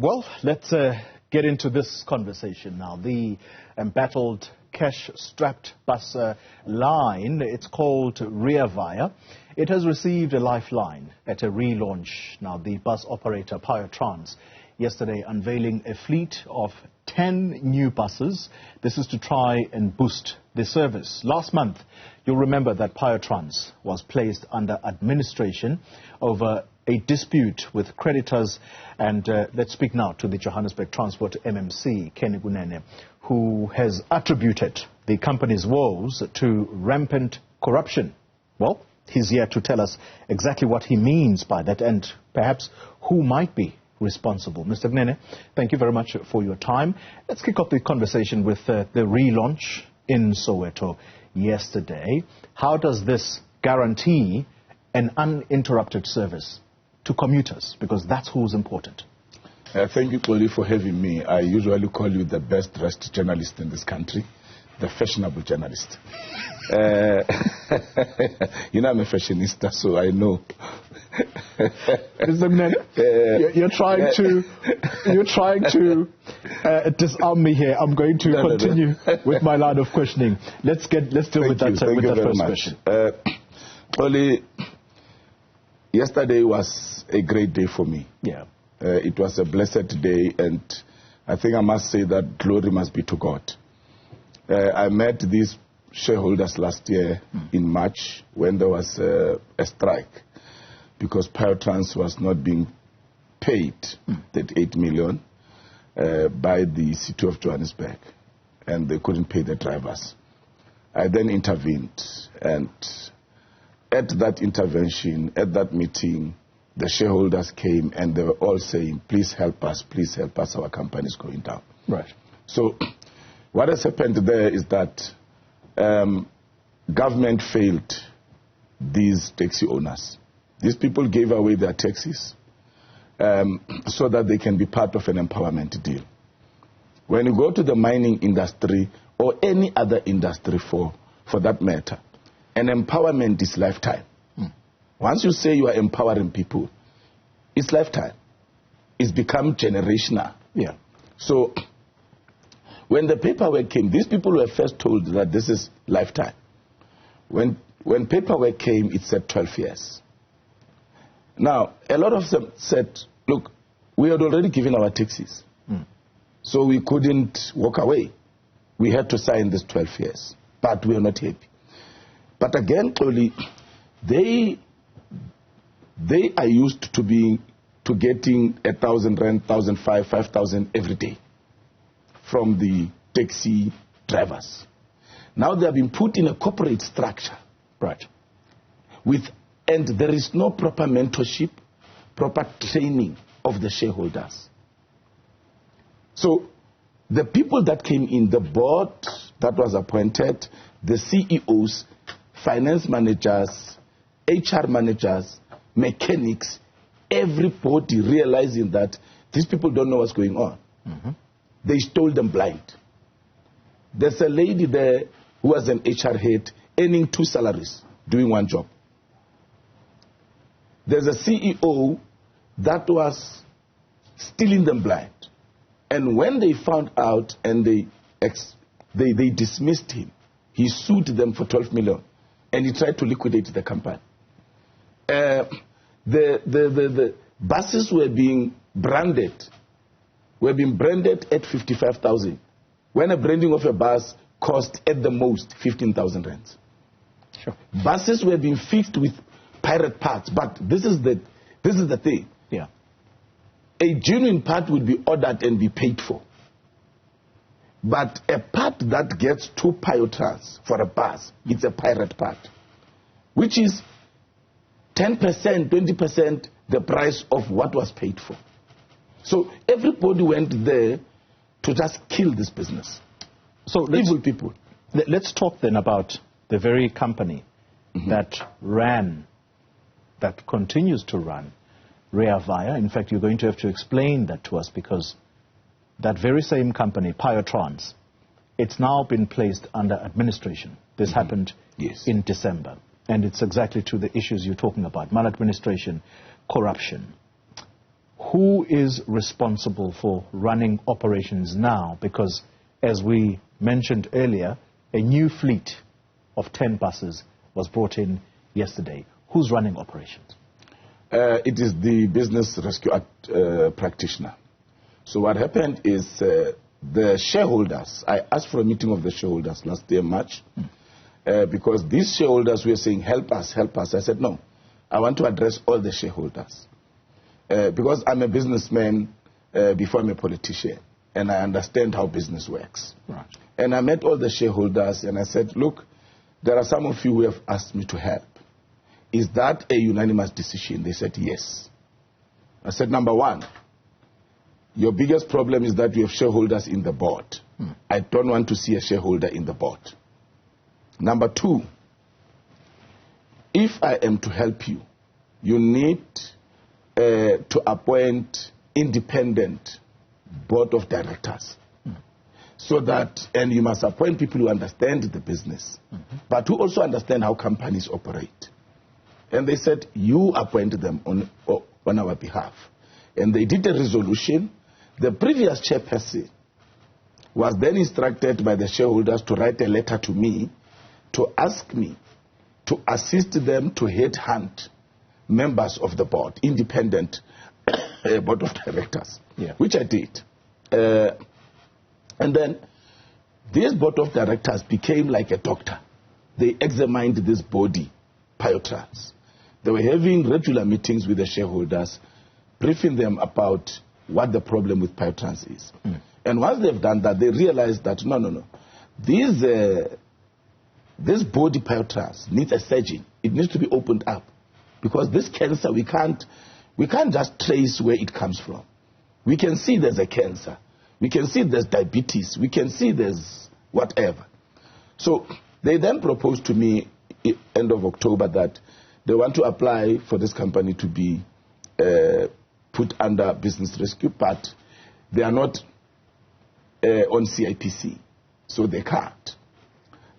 Well, let's get into this conversation now. The embattled, cash-strapped bus line, it's called Rea Vaya. It has received a lifeline at a relaunch. Now, the bus operator PioTrans yesterday unveiling a fleet of 10 new buses. This is to try and boost the service. Last month, you'll remember that PioTrans was placed under administration over a dispute with creditors. And let's speak now to the Johannesburg Transport MMC, Kunene, who has attributed the company's woes to rampant corruption. Well, he's here to tell us exactly what he means by that and perhaps who might be responsible. Mr. Kunene, thank you very much for your time. Let's kick off the conversation with the relaunch in Soweto yesterday. How does this guarantee an uninterrupted service to commuters? Because that's who's important. Thank you, Xoli, for having me. I usually call you the best dressed journalist in this country, the fashionable journalist. You know, I'm a fashionista, so I know. Mr. Kunene, you're trying to disarm me here. I'm going to continue with my line of questioning. Let's deal with that first question. Xoli, yesterday was a great day for me. Yeah. It was a blessed day, and I think I must say that glory must be to God. I met these shareholders last year in March when there was a strike because PioTrans was not being paid that 8 million by the city of Johannesburg, and they couldn't pay the drivers. I then intervened, and at that intervention, at that meeting, the shareholders came and they were all saying, please help us, our company is going down. Right. So what has happened there is that government failed these taxi owners. These people gave away their taxis so that they can be part of an empowerment deal. When you go to the mining industry or any other industry for that matter, an empowerment is lifetime. Once you say you are empowering people, it's lifetime. It's become generational. Yeah. So when the paperwork came, these people were first told that this is lifetime. When paperwork came, it said 12 years. Now, a lot of them said, look, we had already given our taxis. So we couldn't walk away. We had to sign this 12 years. But we are not happy. But again, Xoli, they are used to getting 1,000 rand, 1,500, 5,000 every day from the taxi drivers. Now they have been put in a corporate structure. Right. And there is no proper mentorship, proper training of the shareholders. So the people that came in, the board that was appointed, the CEOs, finance managers, HR managers, mechanics, everybody realizing that these people don't know what's going on. They stole them blind. There's a lady there who was an HR head earning 2 salaries, doing one job. There's a CEO that was stealing them blind. And when they found out and they dismissed him, he sued them for 12 million. And he tried to liquidate the company. The buses were being branded at 55,000. When a branding of a bus cost at the most 15,000 rands. Sure. Buses were being fixed with pirate parts, but this is the thing. Yeah. A genuine part would be ordered and be paid for. But a part that gets 2 PioTrans for a bus, it's a pirate part, which is 10%, 20% the price of what was paid for. So everybody went there to just kill this business. So evil people. Let's talk then about the very company that continues to run Rea Vaya. In fact, you're going to have to explain that to us because that very same company, PioTrans, it's now been placed under administration. This happened in December. And it's exactly to the issues you're talking about, maladministration, corruption. who is responsible for running operations now? Because, as we mentioned earlier, a new fleet of 10 buses was brought in yesterday. Who's running operations? It is the business rescue practitioner. So what happened is the shareholders, I asked for a meeting of the shareholders last year, March, because these shareholders were saying, help us, help us. I said, no, I want to address all the shareholders. Because I'm a businessman before I'm a politician, and I understand how business works. Right. And I met all the shareholders, and I said, look, there are some of you who have asked me to help. Is that a unanimous decision? They said, yes. I said, number one, your biggest problem is that you have shareholders in the board. I don't want to see a shareholder in the board. Number two, if I am to help you, you need to appoint independent board of directors. So that, and you must appoint people who understand the business, but who also understand how companies operate. And they said, you appoint them on our behalf. And they did a resolution. The previous chairperson was then instructed by the shareholders to write a letter to me to ask me to assist them to headhunt members of the board, independent board of directors, which I did. And then this board of directors became like a doctor. They examined this body, PioTrans. They were having regular meetings with the shareholders, briefing them about what the problem with PioTrans is. And once they've done that, they realized that, no. This body, PioTrans, needs a surgeon. It needs to be opened up. Because this cancer, we can't just trace where it comes from. We can see there's a cancer. We can see there's diabetes. We can see there's whatever. So they then proposed to me, end of October, that they want to apply for this company to be put under business rescue, but they are not on CIPC, so they can't.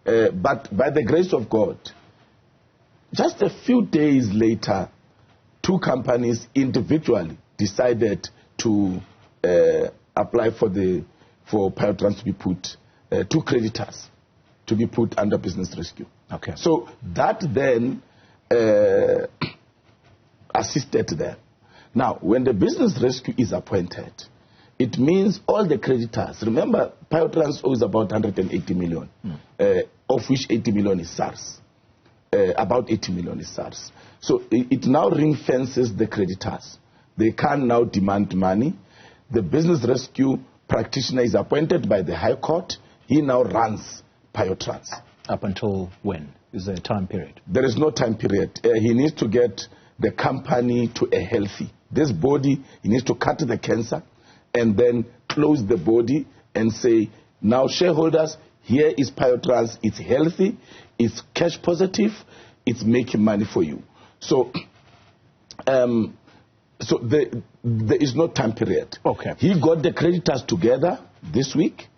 But by the grace of God, just a few days later, two companies individually decided to apply for PioTrans to be put, two creditors to be put under business rescue. Okay. So that then assisted them. Now, when the business rescue is appointed, it means all the creditors, remember, PioTrans owes about 180 million, of which 80 million is SARS. About 80 million is SARS. So it now ring fences the creditors. They can now demand money. The business rescue practitioner is appointed by the High Court. He now runs PioTrans. Up until when? Is there a time period? There is no time period. He needs to get the company to a healthy. This body, he needs to cut the cancer and then close the body and say, now shareholders, here is PioTrans. It's healthy, it's cash positive, it's making money for you. So, there is no time period. Okay. He got the creditors together this week.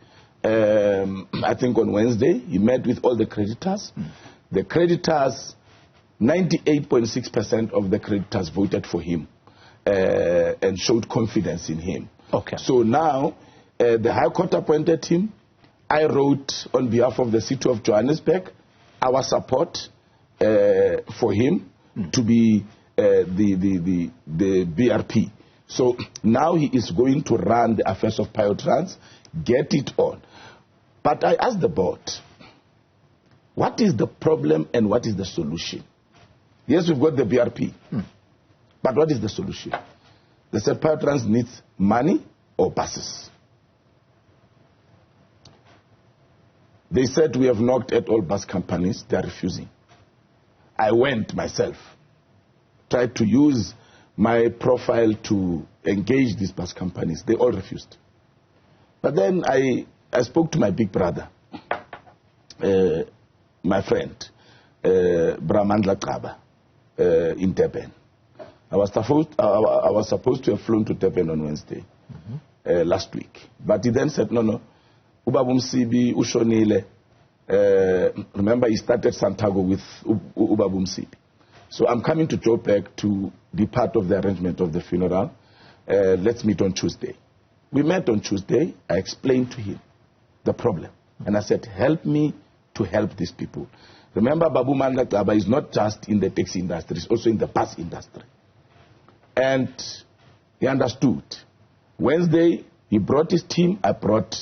I think on Wednesday, he met with all the creditors. The creditors, 98.6% of the creditors voted for him and showed confidence in him. Okay. So now, the High Court appointed him. I wrote on behalf of the city of Johannesburg our support for him to be the BRP. So now he is going to run the affairs of PioTrans, get it on. But I asked the board, what is the problem and what is the solution? Yes, we've got the BRP, but what is the solution? They said PioTrans needs money or buses. They said we have knocked at all bus companies, they are refusing. I went myself, tried to use my profile to engage these bus companies. They all refused. But then I spoke to my big brother, my friend, Bramandla Kaba, in Durban. I was supposed to have flown to Durban on Wednesday, last week. But he then said, no, Ubabumsibi, Ushonile. Remember, he started Santiago with Ubabumsibi. So I'm coming to Joburg to be part of the arrangement of the funeral. let's meet on Tuesday. We met on Tuesday. I explained to him the problem. And I said, help me to help these people. Remember, Babu Mandla is not just in the taxi industry, he's also in the bus industry. And he understood. Wednesday, he brought his team. I brought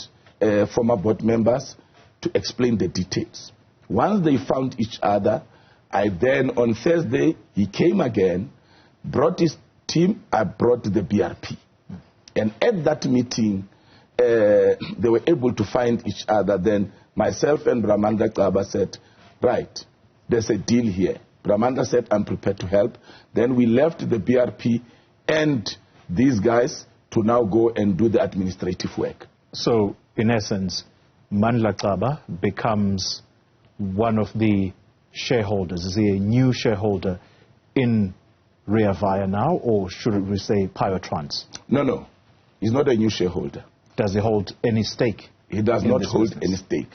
former board members to explain the details. Once they found each other, I then, on Thursday, he came again, brought his team, I brought the BRP. And at that meeting, they were able to find each other. Then myself and Bramanda Kaba said, right, there's a deal here. Bramanda said, I'm prepared to help. Then we left the BRP and these guys to now go and do the administrative work. So, in essence, Mandla Kaba becomes one of the shareholders. Is he a new shareholder in Rea Vaya now, or should we say PioTrans? No. He's not a new shareholder. Does he hold any stake? He does not hold any stake.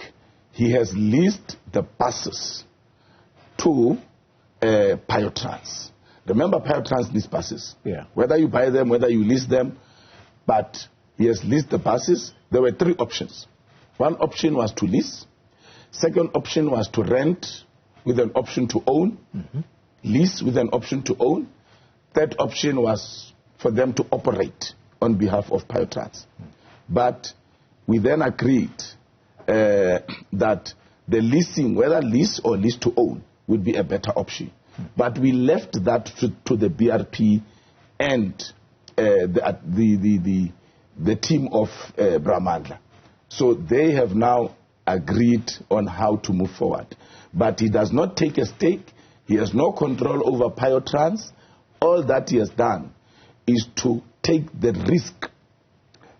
He has leased the buses to PioTrans. Remember, PioTrans lease buses. Yeah. Whether you buy them, whether you lease them, but he has leased the buses. There were three options. One option was to lease. Second option was to rent with an option to own. Lease with an option to own. Third option was for them to operate on behalf of PioTrans. But we then agreed that the leasing, whether lease or lease to own, would be a better option. But we left that to the BRP and the team of Bramandla. So they have now agreed on how to move forward. But he does not take a stake. He has no control over PioTrans. All that he has done is to take the risk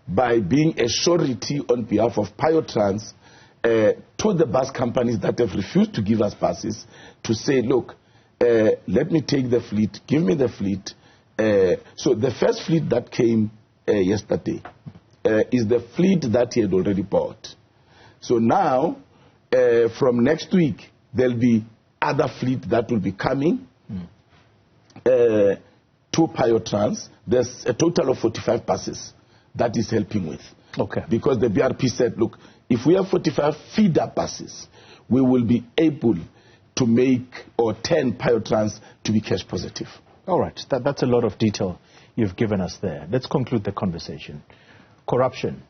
by being a surety on behalf of PioTrans to the bus companies that have refused to give us buses to say, look, let me take the fleet, give me the fleet. So the first fleet that came yesterday is the fleet that he had already bought. So now, from next week, there'll be other fleet that will be coming to PioTrans. There's a total of 45 buses that is helping with. Okay. Because the BRP said, look, if we have 45 feeder buses, we will be able to make or turn PioTrans to be cash positive. All right. That's a lot of detail you've given us there. Let's conclude the conversation. Corruption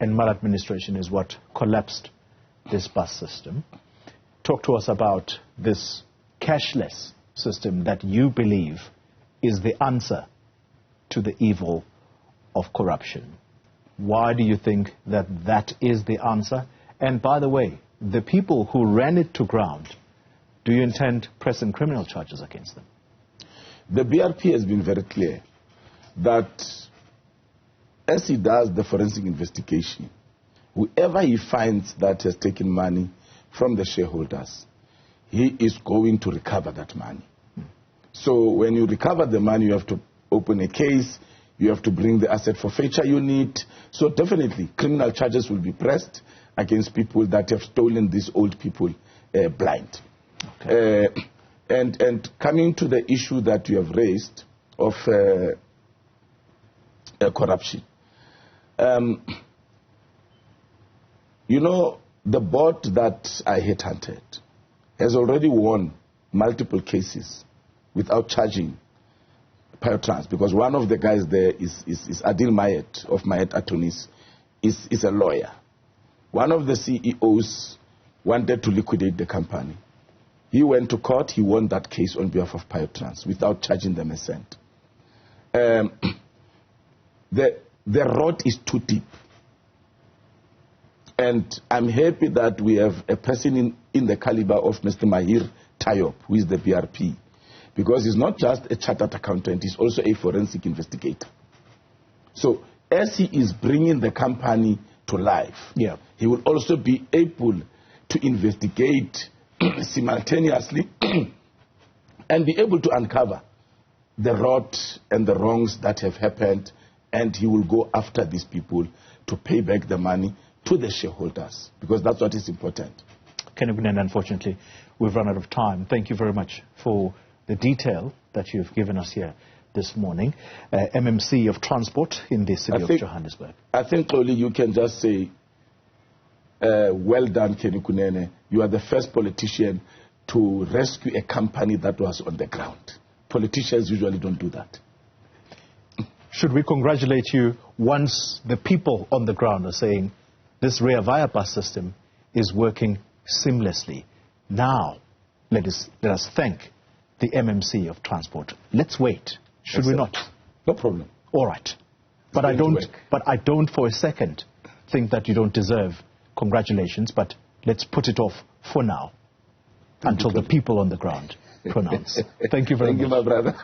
and maladministration is what collapsed this bus system. Talk to us about this cashless system that you believe is the answer to the evil of corruption. Why do you think that that is the answer? And by the way, the people who ran it to ground, do you intend pressing criminal charges against them? The BRP has been very clear that as he does the forensic investigation, whoever he finds that has taken money from the shareholders, he is going to recover that money. So when you recover the money, you have to open a case, you have to bring the asset forfeiture unit. So definitely criminal charges will be pressed against people that have stolen these old people blind. Okay. And coming to the issue that you have raised of corruption. You know, the board that I headhunted has already won multiple cases without charging PioTrans, because one of the guys there is Adil Mayet of Mayet Attorneys, is a lawyer. One of the CEOs wanted to liquidate the company. He went to court, he won that case on behalf of PioTrans without charging them a cent. The rot is too deep. And I'm happy that we have a person in the caliber of Mr. Mahir Tayop, who is the BRP. Because he's not just a chartered accountant, he's also a forensic investigator. So as he is bringing the company to life, he will also be able to investigate simultaneously and be able to uncover the rot and the wrongs that have happened, and he will go after these people to pay back the money to the shareholders, because that's what is important. Kunene, unfortunately, we've run out of time. Thank you very much for the detail that you've given us here. this morning, MMC of Transport in the city of Johannesburg. I think, Xoli, you can just say, well done, Kunene. You are the first politician to rescue a company that was on the ground. Politicians usually don't do that. Should we congratulate you once the people on the ground are saying this Rea Vaya bus system is working seamlessly? Now, let us thank the MMC of Transport. Let's wait. Should we not? No problem. All right. But I don't for a second think that you don't deserve congratulations, but let's put it off for now until the people on the ground pronounce. Thank you very much. Thank you, my brother.